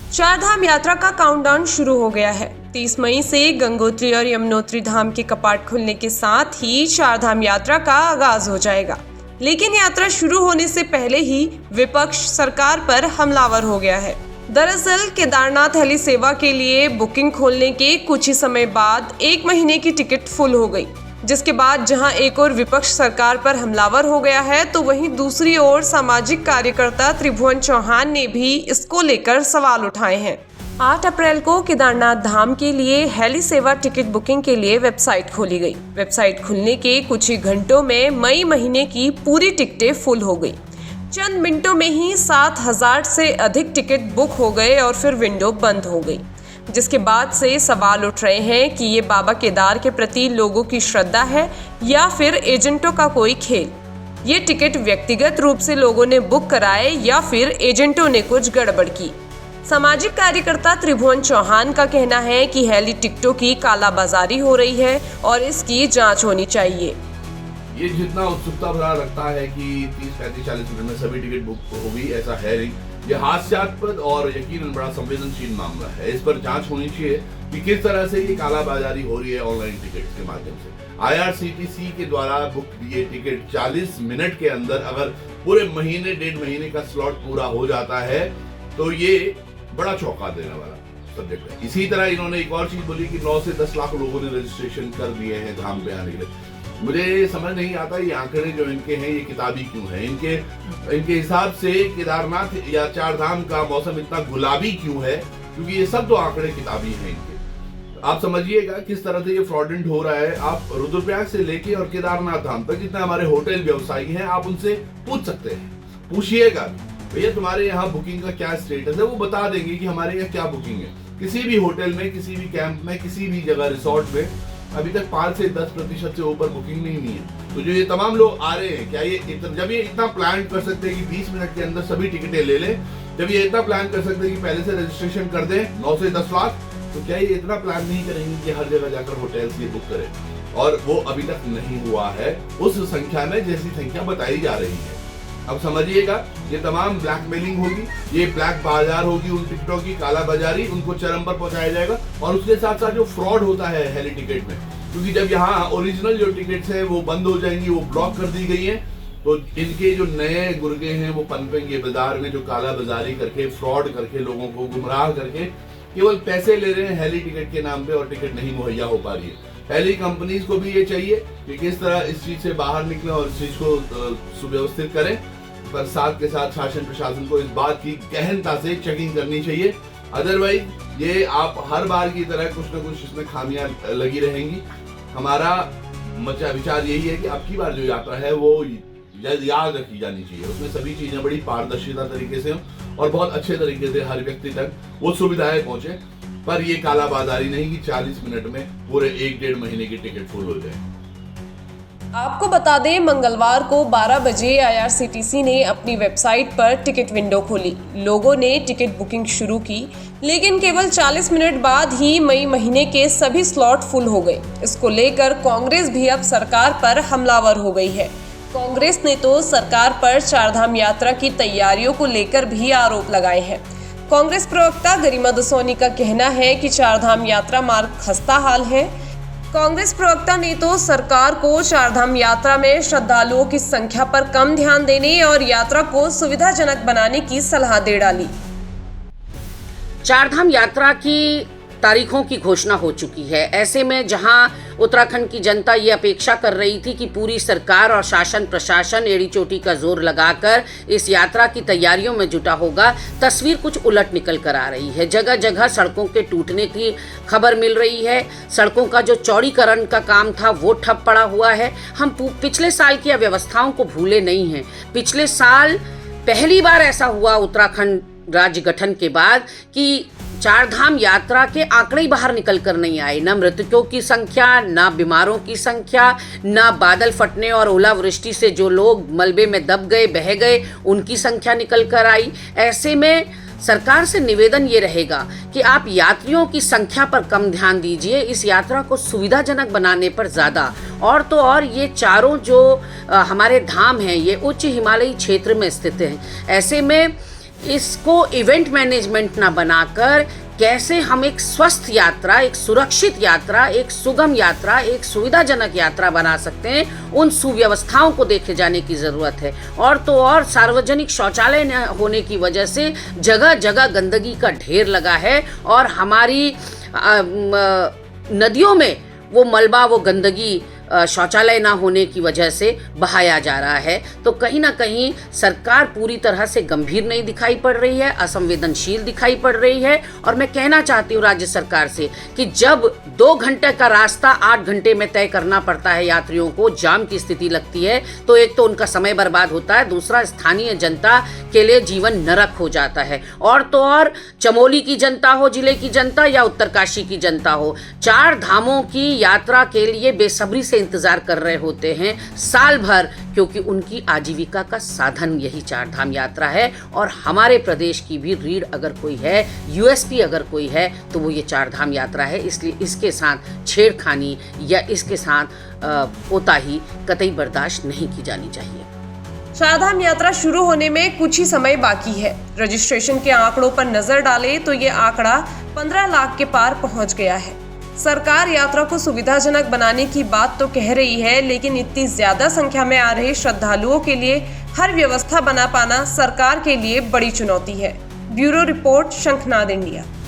चारधाम यात्रा का काउंटडाउन शुरू हो गया है। 30 मई से गंगोत्री और यमुनोत्री धाम के कपाट खुलने के साथ ही चारधाम यात्रा का आगाज हो जाएगा। लेकिन यात्रा शुरू होने से पहले ही विपक्ष सरकार पर हमलावर हो गया है। दरअसल केदारनाथ हेली सेवा के लिए बुकिंग खोलने के कुछ ही समय बाद 1 महीने की टिकट फुल हो गई, जिसके बाद जहां एक और विपक्ष सरकार पर हमलावर हो गया है, तो वहीं दूसरी ओर सामाजिक कार्यकर्ता त्रिभुवन चौहान ने भी इसको लेकर सवाल उठाए हैं। 8 अप्रैल को केदारनाथ धाम के लिए हेली सेवा टिकट बुकिंग के लिए वेबसाइट खोली गई। वेबसाइट खुलने के कुछ ही घंटों में मई महीने की पूरी टिकटें फुल हो गई। चंद मिनटों में ही 7,000 से अधिक टिकट बुक हो गए और फिर विंडो बंद हो गई, जिसके बाद से सवाल उठ रहे हैं कि ये बाबा केदार के प्रति लोगों की श्रद्धा है या फिर एजेंटों का कोई खेल। ये टिकट व्यक्तिगत रूप से लोगों ने बुक कराए या फिर एजेंटों ने कुछ गड़बड़ की। सामाजिक कार्यकर्ता त्रिभुवन चौहान का कहना है कि हेली टिकटों की कालाबाजारी हो रही है और इसकी जांच होनी चाहिए। ये जितना उत्सुकता भरा रखता है कि 30, 35, 40 मिनट में सभी टिकट बुक होगी, ऐसा है नहीं। ये हास्यास्पद और यकीनन बड़ा संवेदनशील मामला है। इस पर जांच होनी चाहिए कि किस तरह से ये कालाबाजारी हो रही है ऑनलाइन टिकट के माध्यम से। IRCTC के द्वारा बुक किए टिकट 40 मिनट के अंदर अगर पूरे महीने 1.5 महीने का स्लॉट पूरा हो जाता है तो ये बड़ा चौंका देने वाला सब्जेक्ट है। इसी तरह इन्होंने एक और चीज बोली कि 9 से 10 लाख लोगों ने रजिस्ट्रेशन कर दिए हैं धाम पे आने के लिए। मुझे समझ नहीं आता ये आंकड़े जो इनके हैं ये किताबी क्यों हैं। इनके हिसाब से केदारनाथ या चारधाम का मौसम इतना गुलाबी क्यों है, क्योंकि ये सब तो आंकड़े किताबी हैं इनके। आप समझिएगा किस तरह से ये फ्रॉडेंट हो रहा है। आप रुद्रप्रयाग से लेके और केदारनाथ धाम तक जितने हमारे होटल व्यवसायी हैं आप उनसे पूछ सकते हैं, पूछिएगा भैया तुम्हारे यहाँ बुकिंग का क्या स्टेटस है, वो बता देंगे कि हमारे यहाँ क्या बुकिंग है। किसी भी होटल में, किसी भी कैंप में, किसी भी जगह रिसोर्ट में अभी तक 5 से 10% से ऊपर बुकिंग नहीं है। तो जो ये तमाम लोग आ रहे हैं, क्या ये जब ये इतना प्लान कर सकते हैं कि 20 मिनट के अंदर सभी टिकटें ले लें, जब ये इतना प्लान कर सकते हैं कि पहले से रजिस्ट्रेशन कर दें 9 से 10 लाख, तो क्या ये इतना प्लान नहीं करेंगे कि हर जगह जाकर होटल से बुक करें? और वो अभी तक नहीं हुआ है उस संख्या में जैसी संख्या बताई जा रही है। अब समझिएगा ये तमाम ब्लैकमेलिंग होगी, ये ब्लैक बाजार होगी, उन टिकटों की कालाबाजारी, उनको चरम पर पहुंचाया जाएगा। और उसके साथ साथ जो फ्रॉड होता है हेली टिकट में, क्योंकि जब यहाँ ओरिजिनल जो टिकट्स हैं वो बंद हो जाएंगी, वो ब्लॉक कर दी गई हैं, तो इनके जो नए गुर्गे हैं वो पनपेंगे बाजार में, जो कालाबाजारी करके, फ्रॉड करके, लोगों को गुमराह करके केवल पैसे ले रहे हैं हेली टिकट के नाम पे और टिकट नहीं मुहैया हो पा रही है। हेली कंपनीज को भी ये चाहिए कि किस तरह इस चीज से बाहर निकले और इस चीज को सुव्यवस्थित करें, पर साथ के साथ शासन प्रशासन को इस बात की गहनता से चेकिंग करनी चाहिए। अदरवाइज ये आप हर बार की तरह कुछ न कुछ इसमें खामियां लगी रहेंगी। हमारा विचार यही है कि अब की बार जो यात्रा है वो याद रखी जानी चाहिए, उसमें सभी चीजें बड़ी पारदर्शिता तरीके से हों और बहुत अच्छे तरीके से हर व्यक्ति तक वो सुविधाएं पहुंचे, पर ये कालाबाजारी नहीं कि 40 मिनट में पूरे 1-1.5 महीने की टिकट फुल हो जाए। आपको बता दें, मंगलवार को 12 बजे IRCTC ने अपनी वेबसाइट पर टिकट विंडो खोली। लोगों ने टिकट बुकिंग शुरू की, लेकिन केवल 40 मिनट बाद ही मई महीने के सभी स्लॉट फुल हो गए। इसको लेकर कांग्रेस भी अब सरकार पर हमलावर हो गई है। कांग्रेस ने तो सरकार पर चारधाम यात्रा की तैयारियों को लेकर भी आरोप लगाए हैं। कांग्रेस प्रवक्ता गरिमा दसोनी का कहना है कि चारधाम यात्रा मार्ग खस्ता हाल है। कांग्रेस प्रवक्ता ने तो सरकार को चारधाम यात्रा में श्रद्धालुओं की संख्या पर कम ध्यान देने और यात्रा को सुविधाजनक बनाने की सलाह दे डाली। चारधाम यात्रा की तारीखों की घोषणा हो चुकी है। ऐसे में जहां उत्तराखंड की जनता ये अपेक्षा कर रही थी कि पूरी सरकार और शासन प्रशासन एड़ी चोटी का जोर लगाकर इस यात्रा की तैयारियों में जुटा होगा, तस्वीर कुछ उलट निकल कर आ रही है। जगह जगह सड़कों के टूटने की खबर मिल रही है। सड़कों का जो चौड़ीकरण का काम था वो ठप पड़ा हुआ है। हम पिछले साल की अव्यवस्थाओं को भूले नहीं हैं। पिछले साल पहली बार ऐसा हुआ उत्तराखंड राज्य गठन के बाद कि चारधाम यात्रा के आंकड़े बाहर निकल कर नहीं आए। न मृतकों की संख्या, न बीमारों की संख्या, न बादल फटने और ओलावृष्टि से जो लोग मलबे में दब गए, बह गए, उनकी संख्या निकल कर आई। ऐसे में सरकार से निवेदन ये रहेगा कि आप यात्रियों की संख्या पर कम ध्यान दीजिए, इस यात्रा को सुविधाजनक बनाने पर ज़्यादा। और तो और ये चारों जो हमारे धाम हैं ये उच्च हिमालयी क्षेत्र में स्थित हैं। ऐसे में इसको इवेंट मैनेजमेंट ना बनाकर कैसे हम एक स्वस्थ यात्रा, एक सुरक्षित यात्रा, एक सुगम यात्रा, एक सुविधाजनक यात्रा बना सकते हैं, उन सुव्यवस्थाओं को देखे जाने की ज़रूरत है। और तो और सार्वजनिक शौचालय न होने की वजह से जगह जगह गंदगी का ढेर लगा है और हमारी नदियों में वो मलबा, वो गंदगी शौचालय ना होने की वजह से बहाया जा रहा है। तो कहीं ना कहीं सरकार पूरी तरह से गंभीर नहीं दिखाई पड़ रही है, असंवेदनशील दिखाई पड़ रही है। और मैं कहना चाहती हूँ राज्य सरकार से कि जब 2 घंटे का रास्ता 8 घंटे में तय करना पड़ता है यात्रियों को, जाम की स्थिति लगती है, तो एक तो उनका समय बर्बाद होता है, दूसरा स्थानीय जनता के लिए जीवन नरक हो जाता है। और तो और चमोली की जनता हो, जिले की जनता या उत्तरकाशी की जनता हो, 4 धामों की यात्रा के लिए बेसब्री से इंतजार कर रहे होते हैं साल भर, क्योंकि उनकी आजीविका का साधन यही 4 धाम यात्रा है। और हमारे प्रदेश की भी रीढ़ अगर कोई है, यूएसपी अगर कोई है, तो वो ये 4 धाम यात्रा है। इसलिए इसके साथ छेड़खानी या इसके साथ कोताही कतई बर्दाश्त नहीं की जानी चाहिए। 4 धाम यात्रा शुरू होने में कुछ ही समय बाकी है। रजिस्ट्रेशन के आंकड़ों पर नजर डालें तो ये आंकड़ा 15 लाख के पार पहुंच गया है। सरकार यात्रा को सुविधाजनक बनाने की बात तो कह रही है, लेकिन इतनी ज्यादा संख्या में आ रहे श्रद्धालुओं के लिए हर व्यवस्था बना पाना सरकार के लिए बड़ी चुनौती है। ब्यूरो रिपोर्ट, शंखनाद इंडिया।